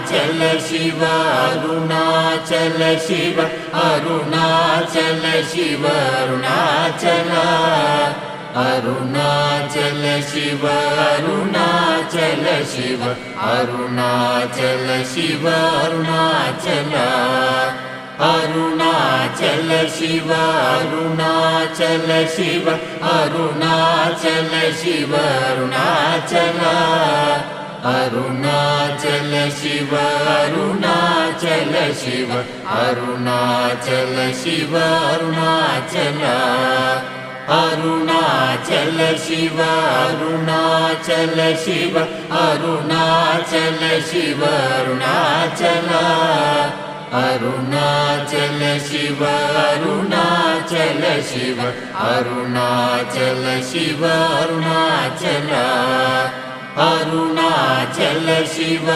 Arunachal Shiva Arunachal Shiva Arunachal Shiva Arunachal Arunachal Shiva Arunachal Shiva Arunachal Shiva Arunachal Arunachal Shiva Arunachal Shiva Arunachal Shiva Arunachal Arunachal Shiva Arunachal Shiva Arunachal Shiva Arunachal Arunachal Shiva Arunachal Shiva Arunachal Shiva Arunachal Arunachal Shiva Arunachal Shiva Arunachal Shiva Arunachal Arunachal Shiva